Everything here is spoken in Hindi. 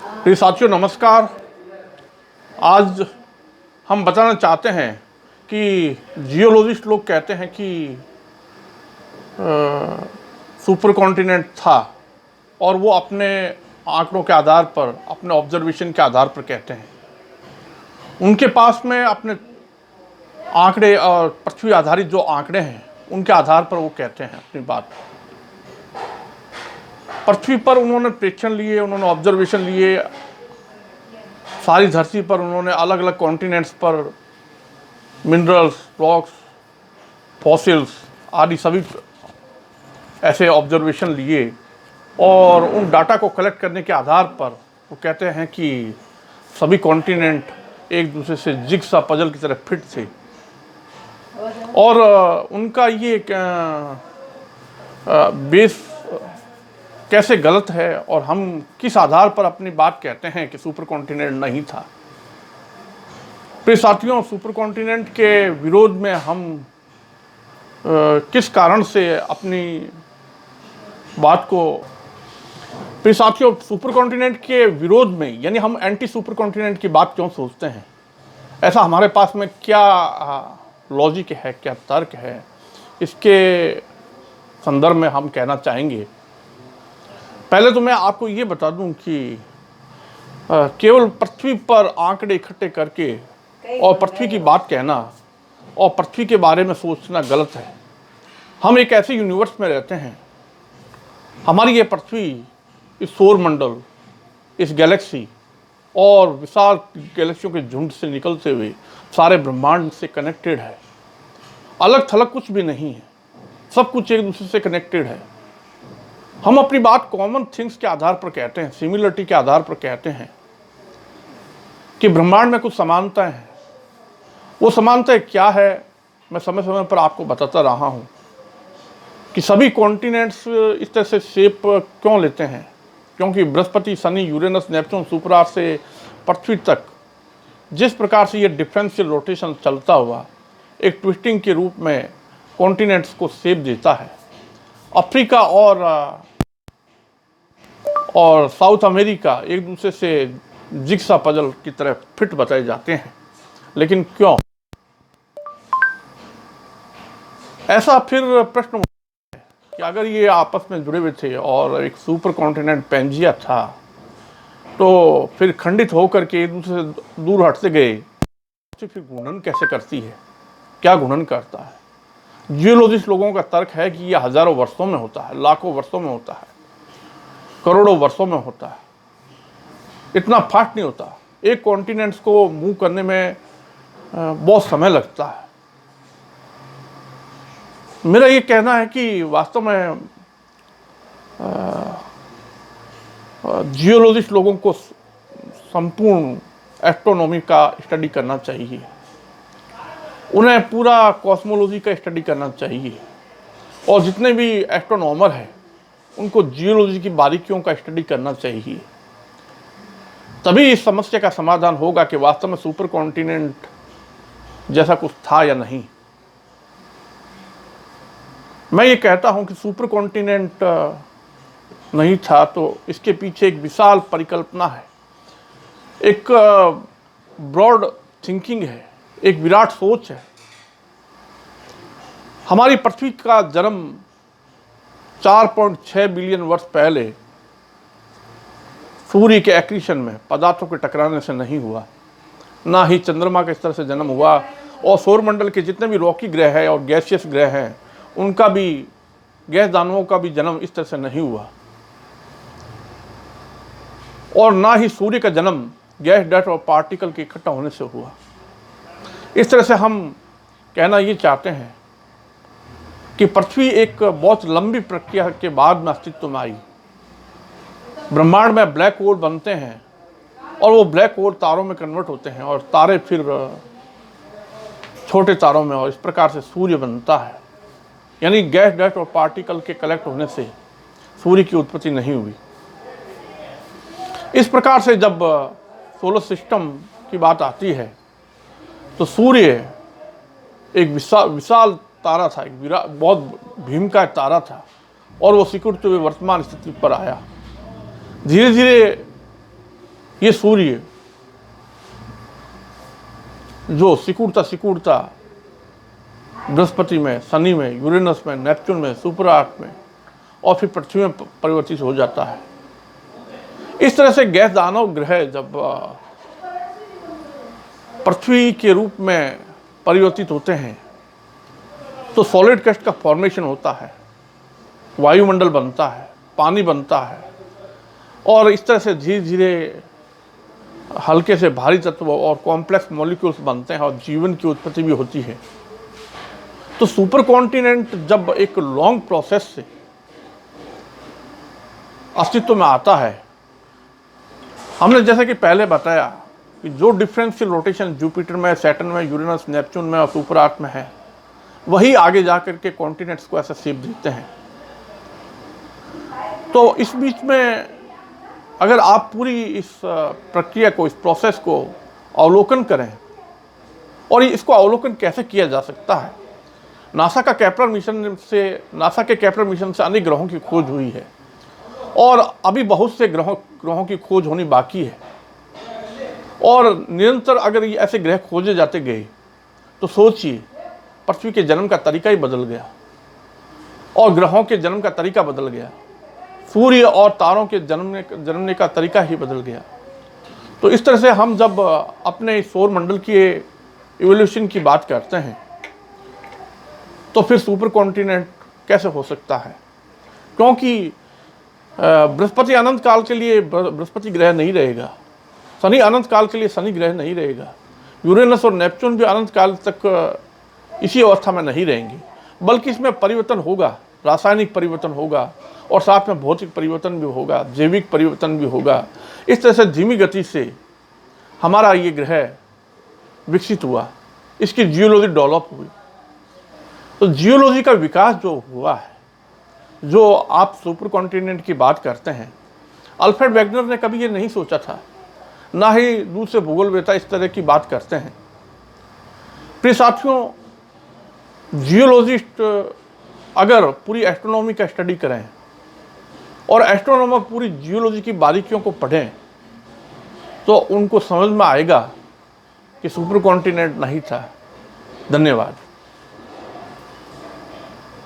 प्रिय साथियों नमस्कार। आज हम बताना चाहते हैं कि जियोलॉजिस्ट लोग कहते हैं कि सुपर कॉन्टिनेंट था और वो अपने आंकड़ों के आधार पर, अपने ऑब्जर्वेशन के आधार पर कहते हैं। उनके पास में अपने आंकड़े और पृथ्वी आधारित जो आंकड़े हैं उनके आधार पर वो कहते हैं अपनी बात। पृथ्वी पर उन्होंने प्रेक्षण लिए, उन्होंने ऑब्जर्वेशन लिए, सारी धरती पर उन्होंने अलग अलग कॉन्टिनेंट्स पर मिनरल्स, रॉक्स, फॉसिल्स आदि सभी ऐसे ऑब्जर्वेशन लिए और उन डाटा को कलेक्ट करने के आधार पर वो कहते हैं कि सभी कॉन्टिनेंट एक दूसरे से जिग्सा पजल की तरह फिट थे। और उनका ये बेस कैसे गलत है और हम किस आधार पर अपनी बात कहते हैं कि सुपर कॉन्टिनेंट नहीं था। प्रिय साथियों, सुपर कॉन्टिनेंट के विरोध में हम किस कारण से अपनी बात को प्रिय साथियों सुपर कॉन्टिनेंट के विरोध में, यानी हम एंटी सुपर कॉन्टिनेंट की बात क्यों सोचते हैं, ऐसा हमारे पास में क्या लॉजिक है, क्या तर्क है, इसके संदर्भ में हम कहना चाहेंगे। पहले तो मैं आपको ये बता दूं कि केवल पृथ्वी पर आंकड़े इकट्ठे करके और पृथ्वी की बात कहना और पृथ्वी के बारे में सोचना गलत है। हम एक ऐसे यूनिवर्स में रहते हैं, हमारी ये पृथ्वी, इस सौर मंडल, इस गैलेक्सी और विशाल गैलेक्सियों के झुंड से निकलते हुए सारे ब्रह्मांड से कनेक्टेड है। अलग थलग कुछ भी नहीं है, सब कुछ एक दूसरे से कनेक्टेड है। हम अपनी बात कॉमन थिंग्स के आधार पर कहते हैं, सिमिलरिटी के आधार पर कहते हैं कि ब्रह्मांड में कुछ समानताएं हैं। वो समानताएं क्या है, मैं समय समय पर आपको बताता रहा हूं कि सभी कॉन्टिनेंट्स इस तरह से शेप क्यों लेते हैं, क्योंकि बृहस्पति, शनि, यूरेनस, नेपच्यून, शुक्र से पृथ्वी तक जिस प्रकार से ये डिफरेंशियल रोटेशन चलता हुआ एक ट्विस्टिंग के रूप में कॉन्टिनेंट्स को शेप देता है। अफ्रीका और साउथ अमेरिका एक दूसरे से जिग्सा पजल की तरह फिट बताए जाते हैं, लेकिन क्यों? ऐसा फिर प्रश्न है कि अगर ये आपस में जुड़े हुए थे और एक सुपर कॉन्टिनेंट पैंजिया था, तो फिर खंडित होकर के एक दूसरे से दूर हटते गए, तो फिर घूर्णन कैसे करती है, क्या घूर्णन करता है? जियोलॉजिस्ट लोगों का तर्क है कि यह हजारों वर्षों में होता है, लाखों वर्षों में होता है, करोड़ों वर्षों में होता है। इतना फास्ट नहीं होता। एक कॉन्टिनेंट्स को मूव करने में बहुत समय लगता है। मेरा ये कहना है कि वास्तव में जियोलॉजिस्ट लोगों को संपूर्ण एस्ट्रोनॉमी का स्टडी करना चाहिए, उन्हें पूरा कॉस्मोलॉजी का स्टडी करना चाहिए और जितने भी एस्ट्रोनॉमर हैं उनको जियोलॉजी की बारीकियों का स्टडी करना चाहिए। तभी इस समस्या का समाधान होगा कि वास्तव में सुपर कॉन्टिनेंट जैसा कुछ था या नहीं। मैं ये कहता हूं कि सुपर कॉन्टिनेंट नहीं था तो इसके पीछे एक विशाल परिकल्पना है, एक ब्रॉड थिंकिंग है, एक विराट सोच है। हमारी पृथ्वी का जन्म 4.6 बिलियन वर्ष पहले सूर्य के एक्रीशन में पदार्थों के टकराने से नहीं हुआ, ना ही चंद्रमा के इस तरह से जन्म हुआ, और सौरमंडल के जितने भी रॉकी ग्रह हैं और गैसियस ग्रह हैं उनका भी, गैस दानवों का भी जन्म इस तरह से नहीं हुआ, और ना ही सूर्य का जन्म गैस, डस्ट और पार्टिकल के इकट्ठा होने से हुआ। इस तरह से हम कहना ये चाहते हैं कि पृथ्वी एक बहुत लंबी प्रक्रिया के बाद में अस्तित्व में आई। ब्रह्मांड में ब्लैक होल बनते हैं और वो ब्लैक होल तारों में कन्वर्ट होते हैं और तारे फिर छोटे तारों में, और इस प्रकार से सूर्य बनता है। यानी गैस, डस्ट और पार्टिकल के कलेक्ट होने से सूर्य की उत्पत्ति नहीं हुई। इस प्रकार से जब सोलर सिस्टम की बात आती है तो सूर्य एक विशाल तारा था, एक बहुत भीमकाय तारा था, और वो सिकुड़ते हुए वर्तमान स्थिति पर आया। धीरे धीरे ये सूर्य जो सिकुड़ता बृहस्पति में, शनि में, यूरेनस में, नेपच्यून में, सुपर आर्क में और फिर पृथ्वी में परिवर्तित हो जाता है। इस तरह से गैस दानव ग्रह जब पृथ्वी के रूप में परिवर्तित होते हैं तो सॉलिड क्रस्ट का फॉर्मेशन होता है, वायुमंडल बनता है, पानी बनता है और इस तरह से धीरे धीरे हल्के से भारी तत्व और कॉम्प्लेक्स मॉलिक्यूल्स बनते हैं और जीवन की उत्पत्ति भी होती है। तो सुपर कॉन्टिनेंट जब एक लॉन्ग प्रोसेस से अस्तित्व में आता है, हमने जैसे कि पहले बताया कि जो डिफरेंशियल रोटेशन जुपिटर में, सैटर्न में, यूरेनस, नेपच्यून में और सुपर आर्क में है, वही आगे जाकर के कॉन्टिनेंट्स को ऐसा शेप देते हैं। तो इस बीच में अगर आप पूरी इस प्रक्रिया को, इस प्रोसेस को अवलोकन करें, और इसको अवलोकन कैसे किया जा सकता है, नासा के केपलर मिशन से अनेक ग्रहों की खोज हुई है और अभी बहुत से ग्रहों की खोज होनी बाकी है। और निरंतर अगर ये ऐसे ग्रह खोजे जाते गए तो सोचिए, पृथ्वी के जन्म का तरीका ही बदल गया और ग्रहों के जन्म का तरीका बदल गया, सूर्य और तारों के जन्मने का तरीका ही बदल गया। तो इस तरह से हम जब अपने सौर मंडल की इवोल्यूशन की बात करते हैं तो फिर सुपर कॉन्टिनेंट कैसे हो सकता है, क्योंकि बृहस्पति अनंत काल के लिए बृहस्पति ग्रह नहीं रहेगा, शनि अनंत काल के लिए शनि ग्रह नहीं रहेगा, यूरेनस और नेपच्यून भी अनंत काल तक इसी अवस्था में नहीं रहेंगे, बल्कि इसमें परिवर्तन होगा, रासायनिक परिवर्तन होगा और साथ में भौतिक परिवर्तन भी होगा, जैविक परिवर्तन भी होगा। इस तरह से धीमी गति से हमारा ये ग्रह विकसित हुआ, इसकी जियोलॉजी डेवलप हुई। तो जियोलॉजी का विकास जो हुआ है, जो आप सुपर कॉन्टिनेंट की बात करते हैं, अल्फ्रेड वेगनर ने कभी ये नहीं सोचा था, ना ही दूसरे भूगोलवेत्ता इस तरह की बात करते हैं। प्रिय साथियों, जियोलॉजिस्ट अगर पूरी एस्ट्रोनॉमी का स्टडी करें और एस्ट्रोनॉमर पूरी जियोलॉजी की बारीकियों को पढ़ें तो उनको समझ में आएगा कि सुपर कॉन्टिनेंट नहीं था। धन्यवाद।